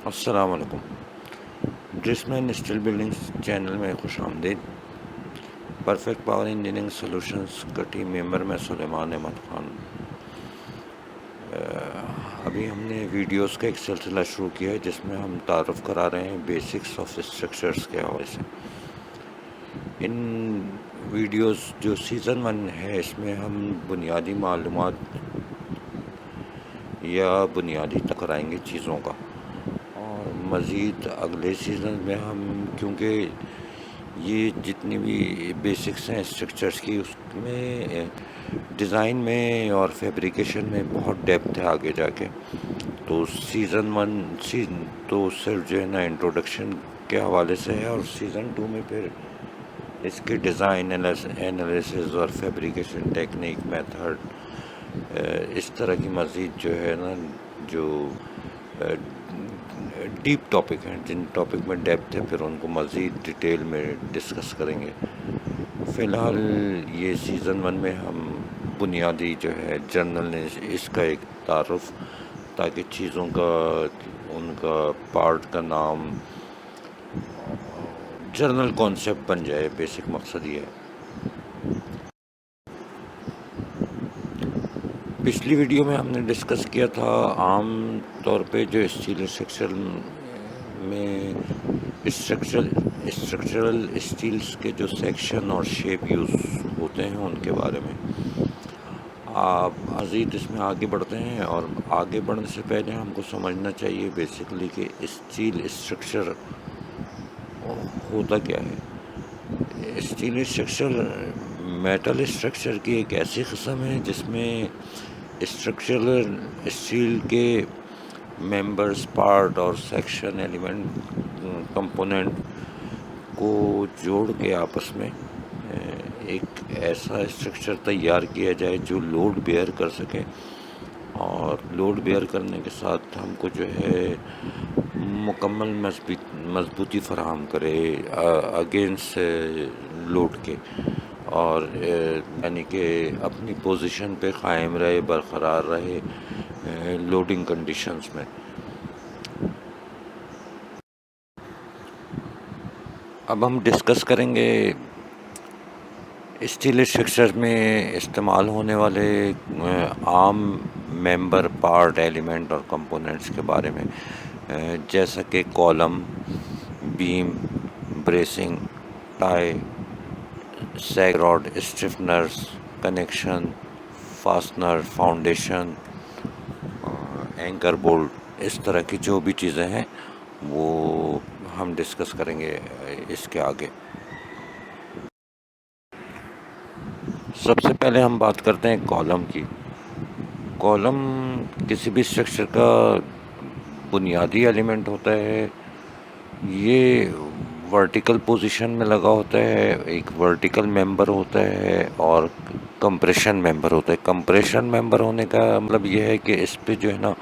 السلام علیکم. ڈرسمین steel buildings channel میں خوش آمدید. پرفیکٹ پاور انجینئرنگ سولوشنز کا ٹیم ممبر میں سلیمان احمد خان. ابھی ہم نے ویڈیوز کا ایک سلسلہ شروع کیا ہے جس میں ہم تعارف کرا رہے ہیں بیسکس آف اسٹرکچرز کے حوالے سے. ان ویڈیوز جو سیزن 1 ہے اس میں ہم بنیادی معلومات یا بنیادی کرائیں گے چیزوں کا، اور مزید اگلے سیزن میں ہم کیونکہ یہ جتنی بھی بیسکس ہیں اسٹرکچرز کی اس میں ڈیزائن میں اور فیبریکیشن میں بہت ڈیپتھ ہے آگے جا کے، تو سیزن 1 تو صرف جو ہے نا انٹروڈکشن کے حوالے سے ہے، اور سیزن 2 میں پھر اس کے ڈیزائن انالیسز اور فیبریکیشن ٹیکنیک میتھڈ اس طرح کی مزید جو ہے نا جو ڈیپ ٹاپک ہیں، جن ٹاپک میں ڈیپتھ ہے، پھر ان کو مزید ڈیٹیل میں ڈسکس کریں گے. فی الحال یہ سیزن 1 میں ہم بنیادی جو ہے جنرل اس کا ایک تعارف، تاکہ چیزوں کا ان کا پارٹ کا نام جنرل کانسیپٹ بن جائے. بیسک مقصد یہ ہے. پچھلی ویڈیو میں ہم نے ڈسکس کیا تھا عام طور پہ جو اسٹیل اسٹرکچر میں اسٹرکچرل اسٹیلس کے جو سیکشن اور شیپ یوز ہوتے ہیں ان کے بارے میں. آپ مزید اس میں آگے بڑھتے ہیں، اور آگے بڑھنے سے پہلے ہم کو سمجھنا چاہیے بیسکلی کہ اسٹیل اسٹرکچر ہوتا کیا ہے. اسٹیل اسٹرکچر میٹل اسٹرکچر کی ایک ایسی قسم ہے جس میں اسٹرکچرل اسٹیل کے ممبرز، پارٹ اور سیکشن ایلیمنٹ کمپوننٹ کو جوڑ کے آپس میں ایک ایسا اسٹرکچر تیار کیا جائے جو لوڈ بیئر کر سکے، اور لوڈ بیئر کرنے کے ساتھ ہم کو جو ہے مکمل مضبوطی فراہم کرے اگینسٹ لوڈ کے، اور یعنی کہ اپنی پوزیشن پہ قائم رہے، برقرار رہے لوڈنگ کنڈیشنز میں. اب ہم ڈسکس کریں گے اسٹیل اسٹرکچر میں استعمال ہونے والے عام ممبر، پارٹ، ایلیمنٹ اور کمپوننٹس کے بارے میں، جیسا کہ column, beam, bracing, tie, sag rod, stiffeners, connection, fastener, foundation, anchor bolt, اس طرح کی جو بھی چیزیں ہیں وہ ہم ڈسکس کریں گے اس کے آگے. سب سے پہلے ہم بات کرتے ہیں کالم کی. کالم کسی بھی اسٹرکچر کا بنیادی ایلیمنٹ ہوتا ہے. یہ ورٹیکل پوزیشن میں لگا ہوتا ہے، ایک ورٹیکل ممبر ہوتا ہے اور کمپریشن ممبر ہوتا ہے. کمپریشن ممبر ہونے کا مطلب یہ ہے کہ اس پہ جو ہے نا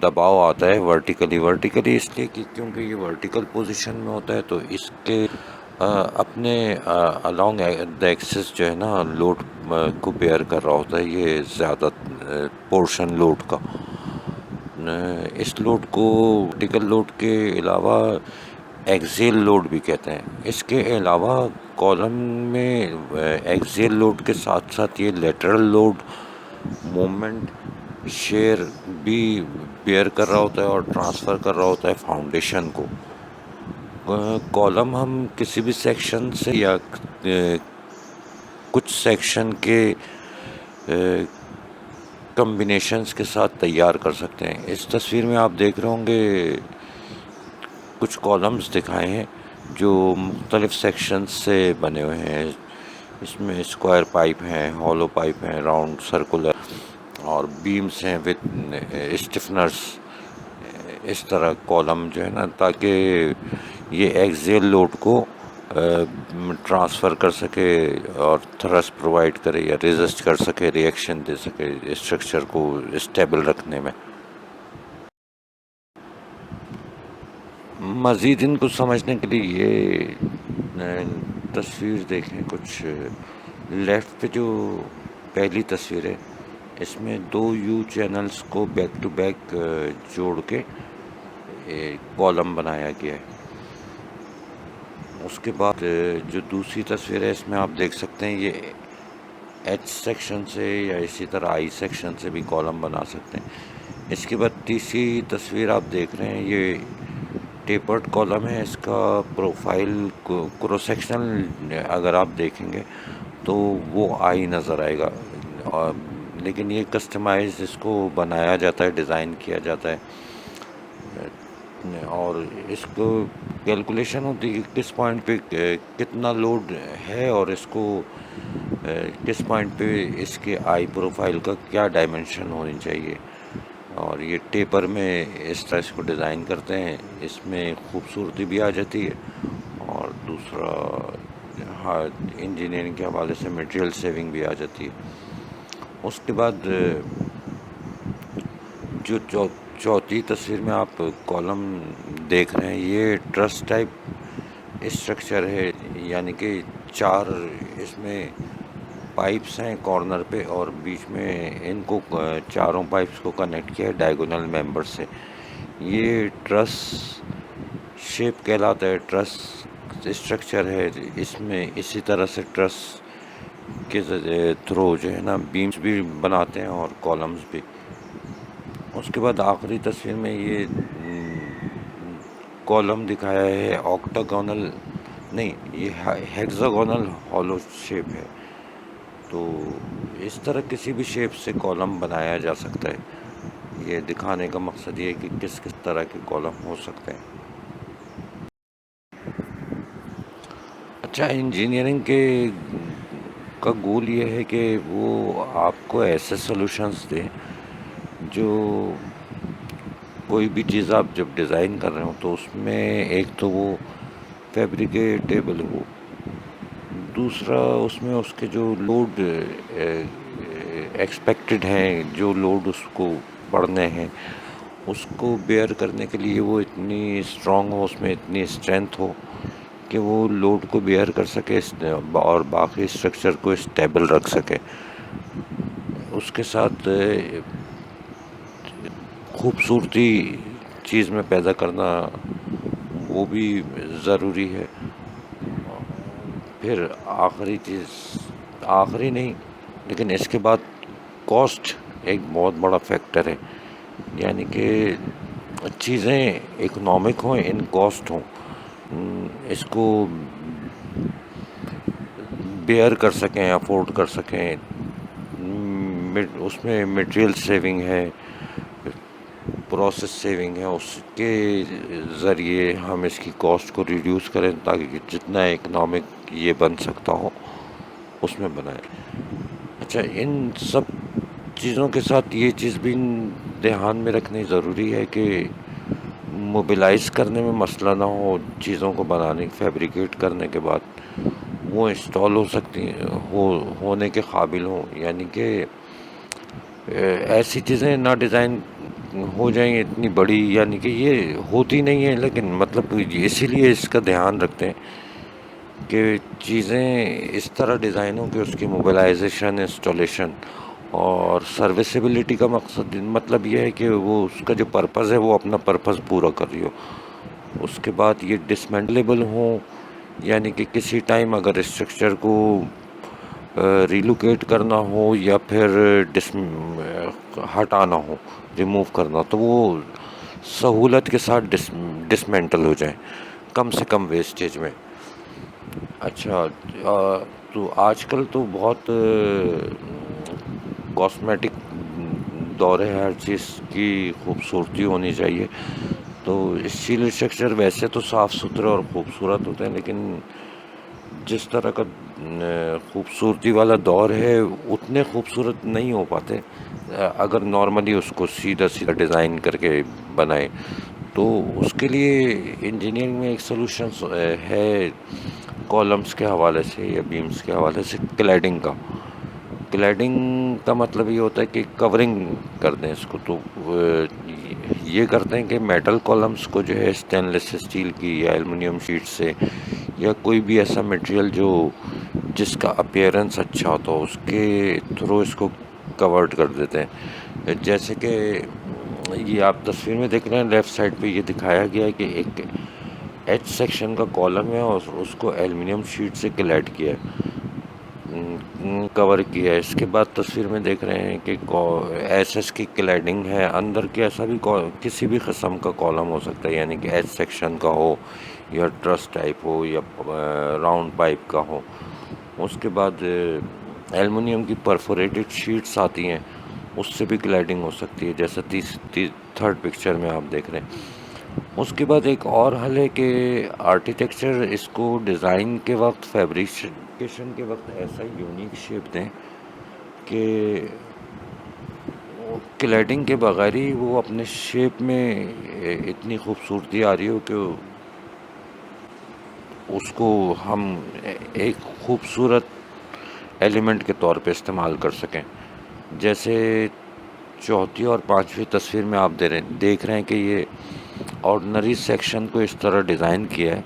دباؤ آتا ہے ورٹیکلی اس لیے کہ کیونکہ یہ ورٹیکل پوزیشن میں ہوتا ہے، تو اس کے اپنے along دا ایکسس جو ہے نا لوڈ کو بیئر کر رہا ہوتا ہے. یہ زیادہ پورشن لوڈ کا، اس لوڈ کو ورٹیکل لوڈ کے علاوہ ایکزیل لوڈ بھی کہتے ہیں. اس کے علاوہ کالم میں ایکزیل لوڈ کے ساتھ ساتھ یہ لیٹرل لوڈ، مومنٹ، شیئر بھی بیئر کر رہا ہوتا ہے اور ٹرانسفر کر رہا ہوتا ہے فاؤنڈیشن کو. کالم ہم کسی بھی سیکشن سے یا کچھ سیکشن کے کمبینیشنز کے ساتھ تیار کر سکتے ہیں. اس تصویر میں آپ دیکھ رہے ہوں گے کچھ کالمز دکھائے ہیں جو مختلف سیکشنز سے بنے ہوئے ہیں. اس میں اسکوائر پائپ ہیں، ہالو پائپ ہیں، راؤنڈ، سرکولر، اور بیمز ہیں وتھ اسٹیفنرز. اس طرح کالم جو ہے نا تاکہ یہ ایکزیل لوڈ کو ٹرانسفر کر سکے اور تھرسٹ پرووائڈ کرے یا ریزسٹ کر سکے، ریئیکشن دے سکے اسٹرکچر کو اسٹیبل رکھنے میں. مزید ان کو سمجھنے کے لیے یہ تصویر دیکھیں. کچھ لیفٹ پہ جو پہلی تصویر ہے اس میں 2 یو چینلز کو بیک ٹو بیک جوڑ کے کالم بنایا گیا ہے. اس کے بعد جو دوسری تصویر ہے اس میں آپ دیکھ سکتے ہیں یہ ایچ سیکشن سے یا اسی طرح آئی سیکشن سے بھی کالم بنا سکتے ہیں. اس کے بعد تیسری تصویر آپ دیکھ رہے ہیں یہ ٹیپرڈ کالم ہے. اس کا پروفائل کروس سیکشنل اگر آپ دیکھیں گے تو وہ آئی نظر آئے گا، لیکن یہ کسٹمائز اس کو بنایا جاتا ہے، ڈیزائن کیا جاتا ہے، اور اس کو کیلکولیشن ہوتی ہے کہ کس پوائنٹ پہ کتنا لوڈ ہے اور اس کو کس پوائنٹ پہ اس کے آئی پروفائل کا کیا ڈائمنشن ہونی چاہیے. اور یہ ٹیپر میں اس طرح اس کو ڈیزائن کرتے ہیں. اس میں خوبصورتی بھی آ جاتی ہے اور دوسرا انجینئرنگ کے حوالے سے میٹیریل سیونگ بھی آ جاتی ہے. اس کے بعد جو چوتھی تصویر میں آپ کالم دیکھ رہے ہیں یہ ٹرس ٹائپ اسٹرکچر ہے، یعنی کہ 4 اس میں پائپس ہیں کارنر پہ اور بیچ میں ان کو چاروں پائپس کو کنیکٹ کیا ہے ڈائیگونل ممبر سے. یہ ٹرس شیپ کہلاتا ہے، ٹرس اسٹرکچر ہے. اس میں اسی طرح سے ٹرس کے تھرو جو ہے نا بیمز بھی بناتے ہیں اور کالمز بھی. اس کے بعد آخری تصویر میں یہ کالم دکھایا ہے آکٹاگونل نہیں، یہ ہیگزاگونل ہالو شیپ ہے. تو اس طرح کسی بھی شیپ سے کالم بنایا جا سکتا ہے. یہ دکھانے کا مقصد یہ ہے کہ کس کس طرح کے کالم ہو سکتے ہیں. اچھا، انجینئرنگ کا گول یہ ہے کہ وہ آپ کو ایسے سولوشنز دیں جو کوئی بھی چیز آپ جب ڈیزائن کر رہے ہو تو اس میں ایک تو وہ فیبریکیٹیبل ہو، دوسرا اس میں اس کے جو لوڈ ایکسپیکٹڈ ہیں، جو لوڈ اس کو پڑھنے ہیں اس کو بیئر کرنے کے لیے وہ اتنی اسٹرانگ ہو، اس میں اتنی اسٹرینتھ ہو کہ وہ لوڈ کو بیئر کر سکے اور باقی اسٹرکچر کو اسٹیبل رکھ سکے. اس کے ساتھ خوبصورتی چیز میں پیدا کرنا وہ بھی ضروری ہے. پھر آخری نہیں لیکن اس کے بعد کاسٹ ایک بہت بڑا فیکٹر ہے، یعنی کہ چیزیں اکنامک ہوں، ان کاسٹ ہوں، اس کو بیئر کر سکیں، افورڈ کر سکیں. اس میں میٹیریل سیونگ ہے، پروسیس سیونگ ہے، اس کے ذریعے ہم اس کی کاسٹ کو ریڈیوس کریں تاکہ جتنا اکنامک یہ بن سکتا ہو اس میں بنائیں. اچھا، ان سب چیزوں کے ساتھ یہ چیز بھی دھیان میں رکھنی ضروری ہے کہ موبیلائز کرنے میں مسئلہ نہ ہو. چیزوں کو بنانے فیبریکیٹ کرنے کے بعد وہ انسٹال ہو سکتی ہیں، ہونے کے قابل ہوں، یعنی کہ ایسی چیزیں نہ ڈیزائن ہو جائیں اتنی بڑی، یعنی کہ یہ ہوتی نہیں ہے لیکن مطلب اسی لیے اس کا دھیان رکھتے ہیں کہ چیزیں اس طرح ڈیزائن ہوں کہ اس کی موبیلائزیشن، انسٹالیشن اور سروسیبلٹی کا مطلب یہ ہے کہ وہ اس کا جو پرپز ہے وہ اپنا پرپز پورا کر رہی ہو. اس کے بعد یہ ڈسمینٹلیبل ہوں، یعنی کہ کسی ٹائم اگر اسٹرکچر کو ریلوکیٹ کرنا ہو یا پھر ہٹانا ہو، ریموو کرنا، تو وہ سہولت کے ساتھ ڈسمینٹل ہو جائیں، کم سے کم ویسٹیج میں. اچھا، تو آج کل تو بہت کاسمیٹک دور ہے، ہر چیز کی خوبصورتی ہونی چاہیے. تو اسٹیل اسٹرکچر ویسے تو صاف ستھرے اور خوبصورت ہوتے ہیں، لیکن جس طرح کا خوبصورتی والا دور ہے اتنے خوبصورت نہیں ہو پاتے اگر نارملی اس کو سیدھا ڈیزائن کر کے بنائیں. تو اس کے لیے انجینئرنگ میں ایک سلوشن ہے کالمز کے حوالے سے یا بیمز کے حوالے سے کلیڈنگ کا. کلیڈنگ کا مطلب یہ ہوتا ہے کہ کورنگ کر دیں اس کو. تو یہ کرتے ہیں کہ میٹل کالمز کو جو ہے اسٹین لیس اسٹیل کی یا ایلومینیم شیٹ سے یا کوئی بھی ایسا مٹیریل جس کا اپیئرنس اچھا ہوتا ہو اس کے تھرو اس کو کورڈ کر دیتے ہیں. جیسے کہ یہ آپ تصویر میں دیکھ رہے ہیں لیفٹ سائڈ پہ یہ دکھایا گیا ہے کہ ایک ایچ سیکشن کا کالم ہے اور اس کو ایلومینیم شیٹ سے کلیٹ کیا ہے, کور کیا ہے. اس کے بعد تصویر میں دیکھ رہے ہیں کہ ایس ایس کی کلیڈنگ ہے اندر کے, ایسا بھی کسی بھی قسم کا کالم ہو سکتا ہے, یعنی کہ ایچ سیکشن کا ہو یا ٹرس ٹائپ ہو یا راؤنڈ پائپ کا ہو. اس کے بعد ایلومینیم کی پرفوریٹڈ شیٹس آتی ہیں, اس سے بھی کلیڈنگ ہو سکتی ہے, جیسا تھرڈ پکچر میں آپ دیکھ رہے ہیں. اس کے بعد ایک اور حل ہے کہ آرکیٹیکچر اس کو ڈیزائن کے وقت, فیبریکیشن کے وقت ایسا یونیک شیپ دیں کہ کلیڈنگ کے بغیر ہی وہ اپنے شیپ میں اتنی خوبصورتی آ رہی ہو کہ اس کو ہم ایک خوبصورت ایلیمنٹ کے طور پہ استعمال کر سکیں. جیسے چوتھی اور پانچویں تصویر میں آپ دیکھ رہے ہیں کہ یہ آرڈنری سیکشن کو اس طرح ڈیزائن کیا ہے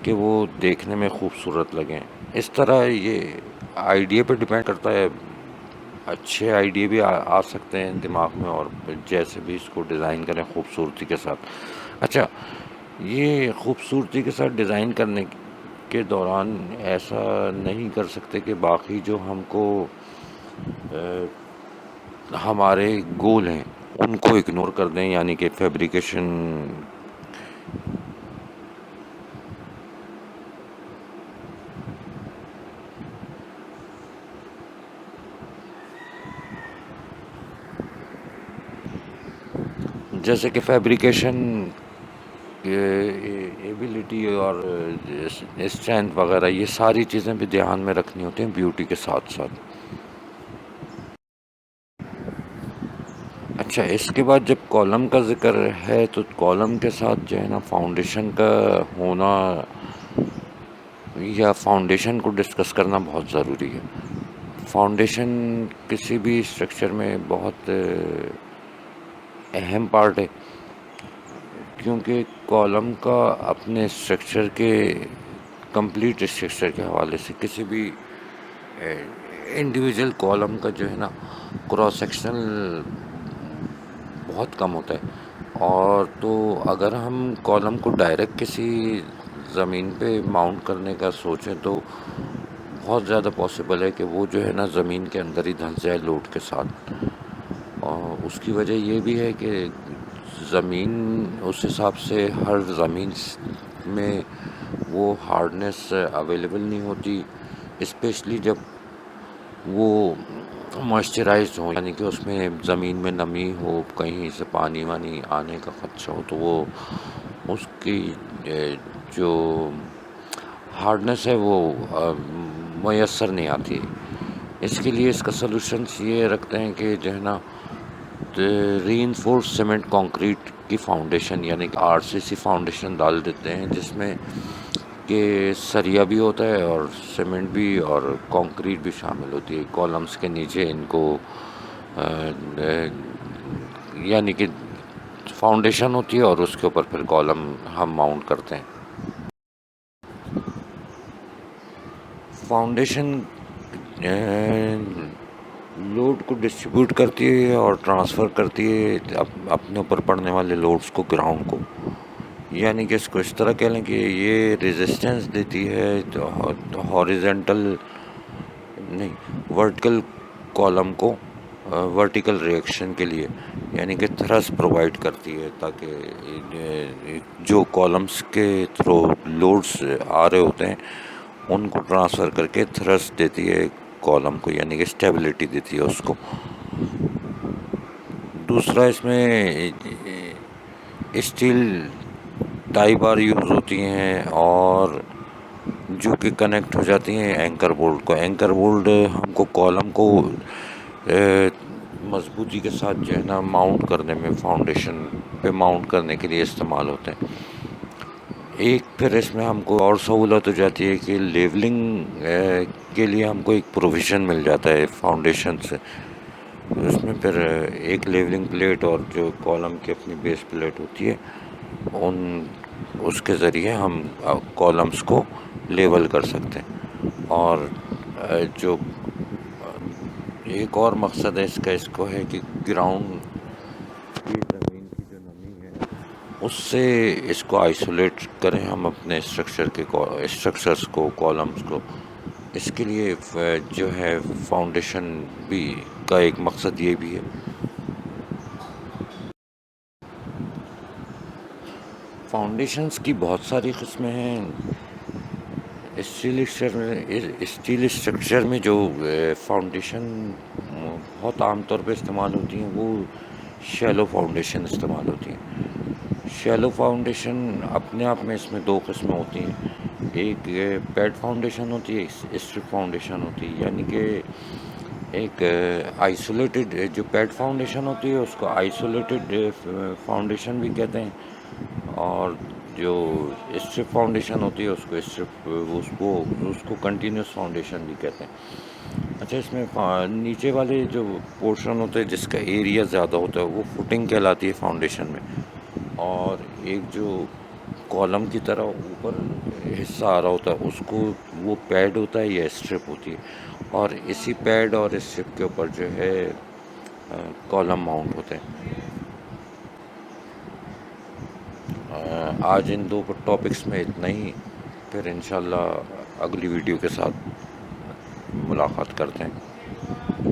کہ وہ دیکھنے میں خوبصورت لگیں. اس طرح یہ آئیڈیا پہ ڈیپینڈ کرتا ہے, اچھے آئیڈیا بھی آ سکتے ہیں دماغ میں, اور جیسے بھی اس کو ڈیزائن کریں خوبصورتی کے ساتھ. اچھا, یہ خوبصورتی کے ساتھ ڈیزائن کرنے کے دوران ایسا نہیں کر سکتے کہ باقی جو ہم کو ہمارے گول ہیں ان کو اگنور کر دیں, یعنی کہ فیبریکیشن جیسے کہ فیبریکیشن ایبیلٹی اور اسٹرینتھ وغیرہ, یہ ساری چیزیں بھی دھیان میں رکھنی ہوتی ہیں بیوٹی کے ساتھ ساتھ. اچھا, اس کے بعد جب کالم کا ذکر ہے تو کالم کے ساتھ جو ہے نا فاؤنڈیشن کا ہونا یا فاؤنڈیشن کو ڈسکس کرنا بہت ضروری ہے. فاؤنڈیشن کسی بھی اسٹرکچر میں بہت اہم پارٹ ہے, کیونکہ کالم کا اپنے اسٹرکچر کے کمپلیٹ اسٹرکچر کے حوالے سے کسی بھی انڈیویجول کالم کا جو ہے نا کراس سیکشنل بہت کم ہوتا ہے. اور تو اگر ہم کالم کو ڈائریکٹ کسی زمین پہ ماؤنٹ کرنے کا سوچیں تو بہت زیادہ پاسبل ہے کہ وہ جو ہے نا زمین کے اندر ہی دھنس جائے لوڈ کے ساتھ. اور اس کی وجہ یہ بھی ہے کہ زمین اس حساب سے ہر زمین میں وہ ہارڈنیس اویلیبل نہیں ہوتی, اسپیشلی جب وہ موئسچرائزڈ ہو, یعنی کہ اس میں زمین میں نمی ہو, کہیں سے پانی وانی آنے کا خدشہ ہو, تو وہ اس کی جو ہارڈنیس ہے وہ میسر نہیں آتی. اس کے لیے اس کا سلوشنس یہ رکھتے ہیں کہ جو ہے نا ری انفورس سیمنٹ کانکریٹ کی فاؤنڈیشن, یعنی کہ آر سی سی فاؤنڈیشن ڈال دیتے ہیں, جس میں کہ سریا بھی ہوتا ہے اور سیمنٹ بھی اور کانکریٹ بھی شامل ہوتی ہے. کالمس کے نیچے ان کو یعنی کہ فاؤنڈیشن ہوتی ہے اور اس کے اوپر پھر کالم ہم ماؤنٹ کرتے ہیں. فاؤنڈیشن لوڈ کو ڈسٹریبیوٹ کرتی ہے اور ٹرانسفر کرتی ہے اپنے اوپر پڑنے والے لوڈس کو گراؤنڈ کو, یعنی کہ اس کو اس طرح کہہ لیں کہ یہ ریزسٹنس دیتی ہے ہاریزنٹل نہیں ورٹیکل کالم کو ورٹیکل ریئیکشن کے لیے, یعنی کہ تھرس پرووائڈ کرتی ہے تاکہ جو کالمس کے تھرو لوڈس آ رہے ہوتے ہیں ان کو ٹرانسفر کر کے تھرس دیتی ہے کالم کو, یعنی کہ اسٹیبلٹی دیتی ہے اس کو. دوسرا اس میں اسٹیل ٹائی بار یوز ہوتی ہیں اور جو کہ کنیکٹ ہو جاتی ہیں اینکر بولٹ کو. اینکر بولٹ ہم کو کالم کو مضبوطی کے ساتھ جو ہے نا ماؤنٹ کرنے میں, فاؤنڈیشن پہ ماؤنٹ کرنے کے لیے استعمال ہوتے ہیں. ایک پھر اس میں ہم کو اور سہولت ہو جاتی ہے کہ لیولنگ کے لیے ہم کو ایک پروویژن مل جاتا ہے فاؤنڈیشن سے. اس میں پھر ایک لیولنگ پلیٹ اور جو کالم کی اپنی بیس پلیٹ ہوتی ہے اس کے ذریعے ہم کالمس کو لیول کر سکتے ہیں. اور جو ایک اور مقصد ہے اس کو ہے کہ گراؤنڈ کی زمین کی جو نمی ہے اس سے اس کو آئسولیٹ کریں ہم اپنے اسٹرکچرس کو، کالمس کو. اس کے لیے جو ہے فاؤنڈیشن بھی کا ایک مقصد یہ بھی ہے. فاؤنڈیشنس کی بہت ساری قسمیں ہیں. اسٹیل اسٹرکچر میں جو فاؤنڈیشن بہت عام طور پہ استعمال ہوتی ہیں وہ شیلو فاؤنڈیشن استعمال ہوتی ہیں. شیلو فاؤنڈیشن اپنے آپ میں اس میں دو قسمیں ہوتی ہیں. ایک پیڈ فاؤنڈیشن ہوتی ہے، اسٹرپ فاؤنڈیشن ہوتی ہے. یعنی کہ ایک آئسولیٹڈ جو پیڈ فاؤنڈیشن ہوتی ہے اس کو آئسولیٹڈ فاؤنڈیشن بھی کہتے ہیں، اور جو اسٹرپ فاؤنڈیشن ہوتی ہے اس کو کنٹینیوس فاؤنڈیشن بھی کہتے ہیں. اچھا، اس میں نیچے والے جو پورشن ہوتے ہیں جس کا ایریا زیادہ ہوتا ہے وہ فوٹنگ کہلاتی ہے فاؤنڈیشن میں، اور ایک جو کالم کی طرح اوپر حصہ آ رہا ہوتا ہے اس کو وہ پیڈ ہوتا ہے یا اسٹرپ ہوتی ہے، اور اسی پیڈ اور اسٹرپ کے اوپر جو ہے کالم ماؤنٹ ہوتے ہیں. آج ان دو ٹاپکس میں اتنا ہی. پھر انشاءاللہ اگلی ویڈیو کے ساتھ ملاقات کرتے ہیں.